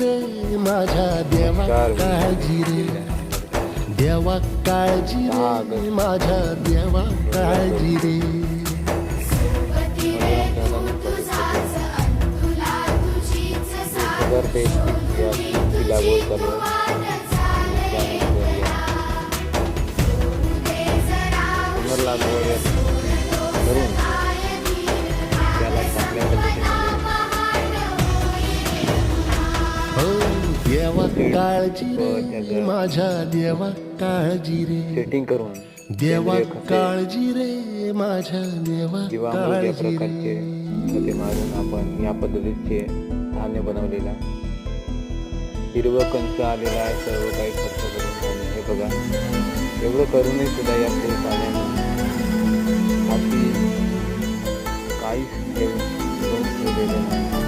रे माझ्या देवा काळजी रे, देवा काळजी रे माझ्या देवा काळजी रे. हो देवा काळजी रे माझ्या देवा काळजी रे, सेटिंग करून देवा काळजी रे माझ्या देवा काळजी रे. खते मारून आपण या पद्धतीचे धान्य बनवलेला हिरवं कंच आलेला आहे. सर्व काही खर्च करून हे बघा, एवढं करूनही सुद्धा या पाण्याने काहीच ठेवलेलं नाही.